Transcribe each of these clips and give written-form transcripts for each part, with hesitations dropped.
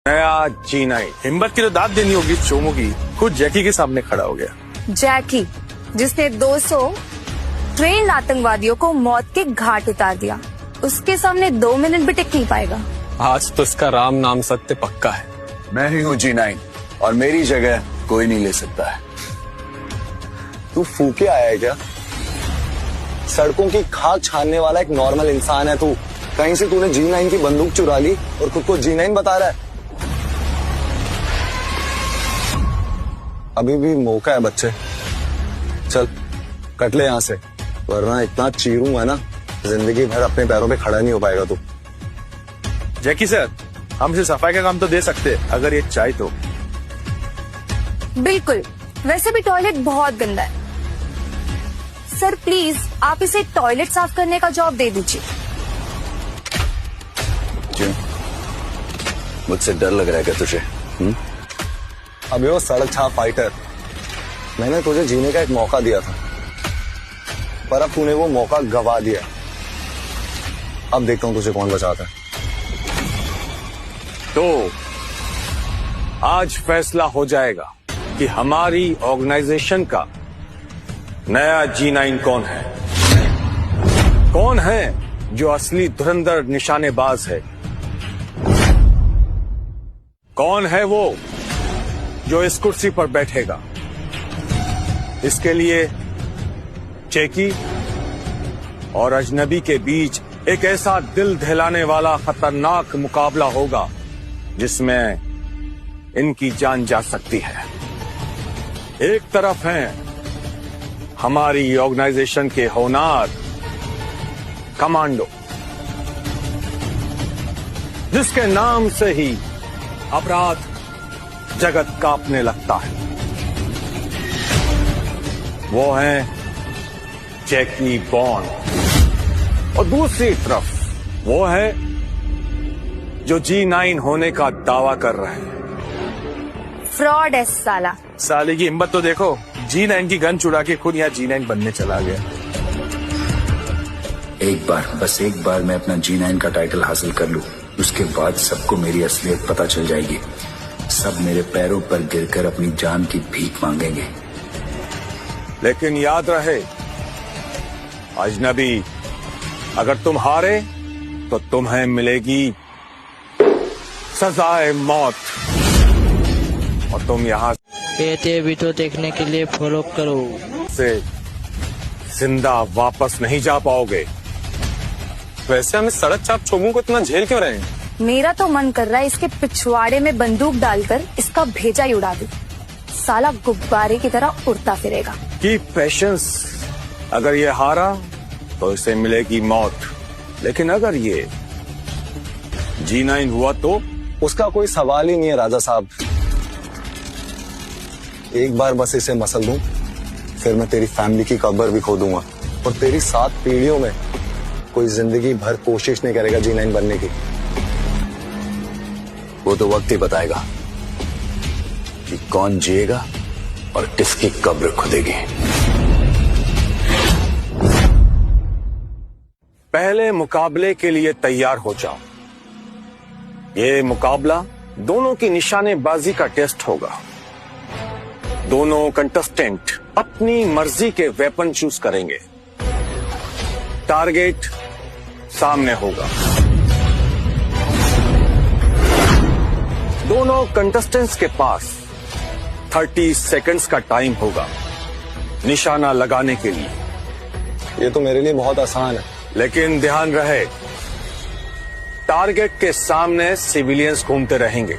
नया G9 हिम्मत की तो दाद देनी होगी चोमू की, खुद जैकी के सामने खड़ा हो गया। जैकी जिसने 200 ट्रेन आतंकवादियों को मौत के घाट उतार दिया, उसके सामने 2 मिनट भी टिक नहीं पाएगा। आज तो इसका राम नाम सत्य पक्का है। मैं ही हूँ G9 और मेरी जगह कोई नहीं ले सकता है। तू फूके आया है क्या? सड़कों की खाक छानने वाला एक नॉर्मल इंसान है तू। कहीं से तूने G9 की बंदूक चुरा ली और खुद को G9 बता रहा है। अभी भी मौका है बच्चे, चल कट ले यहाँ से, वरना इतना चीरूंगा ना जिंदगी भर अपने पैरों पे खड़ा नहीं हो पाएगा तू। जैकी सर, हमसे सफाई का काम तो दे सकते अगर ये चाहे तो। बिल्कुल, वैसे भी टॉयलेट बहुत गंदा है। सर प्लीज आप इसे टॉयलेट साफ करने का जॉब दे दीजिए। क्यों? मुझसे डर लग रहा है क्या तुझे? अबे वो सड़क छाप फाइटर, मैंने तुझे जीने का एक मौका दिया था, पर अब तूने वो मौका गवा दिया। अब देखता हूँ तुझे कौन बचाता है। तो आज फैसला हो जाएगा कि हमारी ऑर्गेनाइजेशन का नया G9 कौन है। कौन है जो असली धुरंधर निशानेबाज है। कौन है वो जो इस कुर्सी पर बैठेगा। इसके लिए जैकी और अजनबी के बीच एक ऐसा दिल दहलाने वाला खतरनाक मुकाबला होगा जिसमें इनकी जान जा सकती है। एक तरफ हैं हमारी ऑर्गेनाइजेशन के होनार कमांडो, जिसके नाम से ही अपराध जगत कांपने लगता है। वो हैं जैकी बॉन्ड। और दूसरी तरफ वो है जो G9 होने का दावा कर रहे हैं। फ्रॉड है साला। साले की हिम्मत तो देखो, G9 की गन चुरा के खुद यहाँ G9 बनने चला गया। बस एक बार मैं अपना G9 का टाइटल हासिल कर लूं, उसके बाद सबको मेरी असलियत पता चल जाएगी। सब मेरे पैरों पर गिरकर अपनी जान की भीख मांगेंगे। लेकिन याद रहे अजनबी, अगर तुम हारे तो तुम्हें मिलेगी सजाए मौत और तुम यहाँ ये वीडियो देखने के लिए फॉलो करो से जिंदा वापस नहीं जा पाओगे। वैसे हमें सड़क चाप चोमू को इतना झेल क्यों रहे हैं? मेरा तो मन कर रहा है इसके पिछवाड़े में बंदूक डालकर इसका भेजा ही उड़ा दूं। साला गुब्बारे की तरह उड़ता फिरेगा। Keep patience. अगर ये हारा तो इसे मिलेगी मौत, लेकिन अगर ये G9 हुआ तो उसका कोई सवाल ही नहीं है राजा साहब। एक बार बस इसे मसल दूं, फिर मैं तेरी फैमिली की कब्र भी खोदूंगा और तेरी 7 पीढ़ियों में कोई जिंदगी भर कोशिश नहीं करेगा G9 बनने की। वो तो वक्त ही बताएगा कि कौन जिएगा और किसकी कब्र खुदेगी। पहले मुकाबले के लिए तैयार हो जाओ। ये मुकाबला दोनों की निशानेबाजी का टेस्ट होगा। दोनों कंटेस्टेंट अपनी मर्जी के वेपन चूज करेंगे। टारगेट सामने होगा। दोनों कंटेस्टेंट्स के पास 30 सेकंड्स का टाइम होगा निशाना लगाने के लिए। ये तो मेरे लिए बहुत आसान है। लेकिन ध्यान रहे, टारगेट के सामने सिविलियंस घूमते रहेंगे।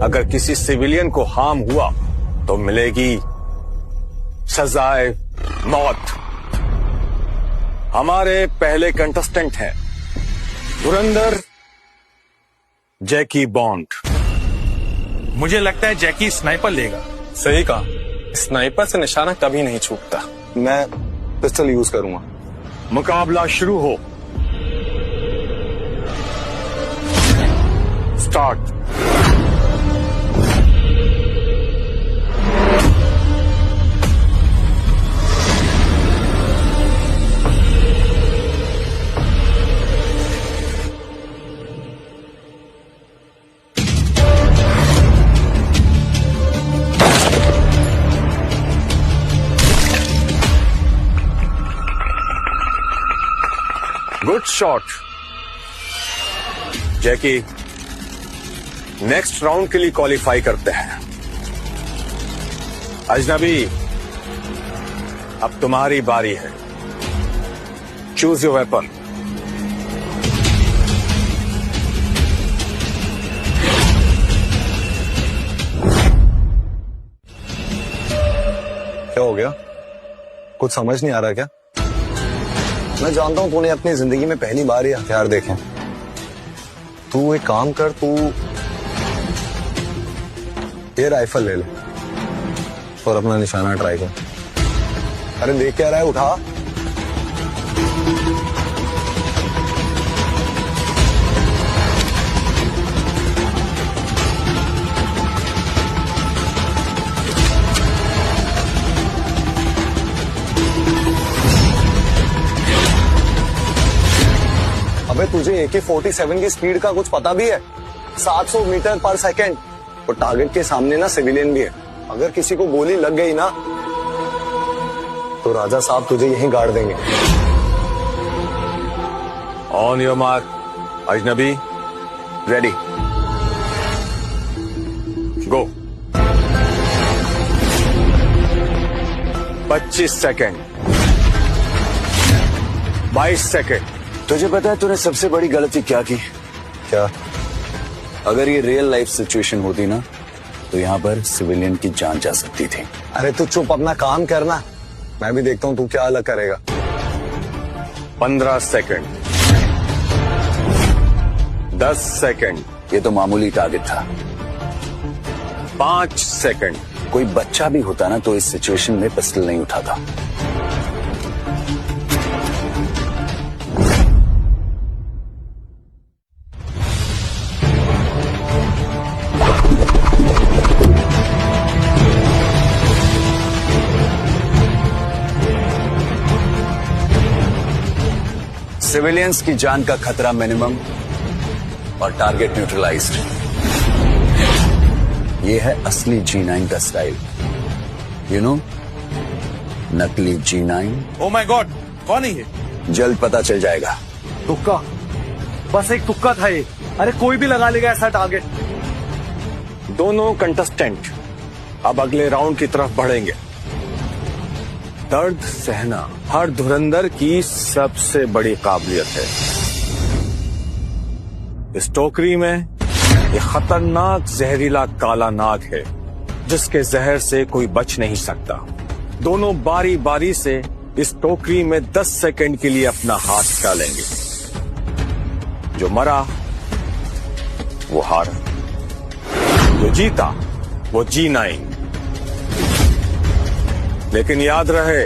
अगर किसी सिविलियन को हार्म हुआ तो मिलेगी सजाए मौत। हमारे पहले कंटेस्टेंट हैं धुरंधर जैकी बॉन्ड। मुझे लगता है जैकी स्नाइपर लेगा। सही कहा, स्नाइपर से निशाना कभी नहीं छूटता। मैं पिस्टल यूज करूंगा। मुकाबला शुरू हो। स्टार्ट। गुड शॉट जैकी। नेक्स्ट राउंड के लिए क्वालिफाई करते हैं। अजनबी, अब तुम्हारी बारी है। Choose your weapon. क्या हो गया? कुछ समझ नहीं आ रहा क्या? मैं जानता हूं तूने अपनी जिंदगी में पहली बार ये हथियार देखे। तू एक काम कर, तू ये राइफल ले ले और अपना निशाना ट्राई कर। अरे देख क्या रहा है, उठा। अबे तुझे AK-47 की स्पीड का कुछ पता भी है? 700 मीटर पर सेकेंड। और टारगेट के सामने ना सिविलियन भी है। अगर किसी को गोली लग गई ना तो राजा साहब तुझे यहीं गाड़ देंगे। ऑन योर मार्क, अजनबी, रेडी, गो। 25 सेकेंड, 22 सेकेंड। तुझे पता है तूने सबसे बड़ी गलती क्या की? क्या? अगर ये रियल लाइफ सिचुएशन होती ना तो यहाँ पर सिविलियन की जान जा सकती थी। अरे तू चुप, अपना काम करना। मैं भी देखता हूं तू क्या अलग करेगा। 15 सेकेंड, 10 सेकेंड, ये तो मामूली टारगेट था। 5 सेकेंड। कोई बच्चा भी होता ना तो इस सिचुएशन में पिस्टल नहीं उठाता। सिविलियंस की जान का खतरा मिनिमम और टारगेट न्यूट्रलाइज्ड। ये है असली G9 का स्टाइल। यू नो, नकली G9। ओ माय गॉड, कौन है ये? जल्द पता चल जाएगा। तुक्का, बस एक तुक्का था ये। अरे कोई भी लगा लेगा ऐसा टारगेट। दोनों कंटेस्टेंट अब अगले राउंड की तरफ बढ़ेंगे। दर्द सहना हर धुरंधर की सबसे बड़ी काबिलियत है। इस टोकरी में एक खतरनाक जहरीला काला नाग है जिसके जहर से कोई बच नहीं सकता। दोनों बारी बारी से इस टोकरी में 10 सेकंड के लिए अपना हाथ डालेंगे। जो मरा वो हारा, जो जीता वो G9। लेकिन याद रहे,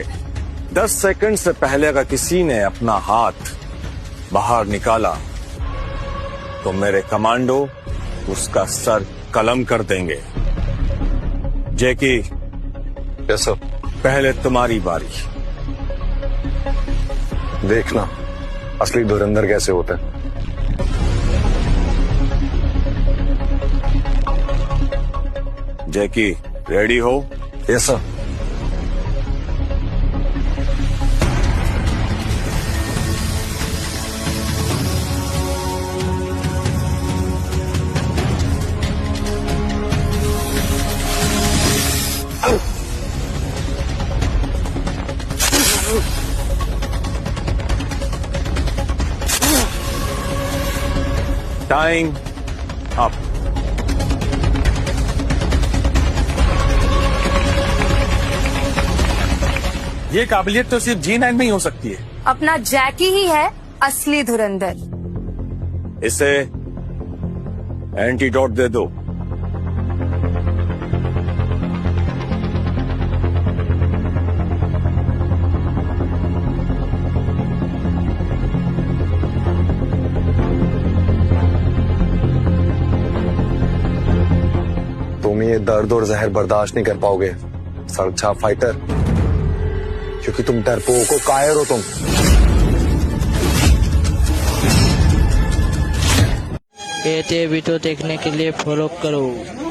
10 सेकंड से पहले अगर किसी ने अपना हाथ बाहर निकाला तो मेरे कमांडो उसका सर कलम कर देंगे। जैकी, यस सर। पहले तुम्हारी बारी। देखना असली धुरंधर कैसे होता है। जैकी, रेडी हो? Yes sir. Time up. ये काबिलियत तो सिर्फ G9 में ही हो सकती है। अपना जैकी ही है असली धुरंधर। इसे एंटीडोट दे दो। तुम ये दर्द और जहर बर्दाश्त नहीं कर पाओगे सड़क छाप फाइटर, क्योंकि तुम डरपोक हो, कायर हो तुम। ये वीडियो देखने के लिए फॉलो करो।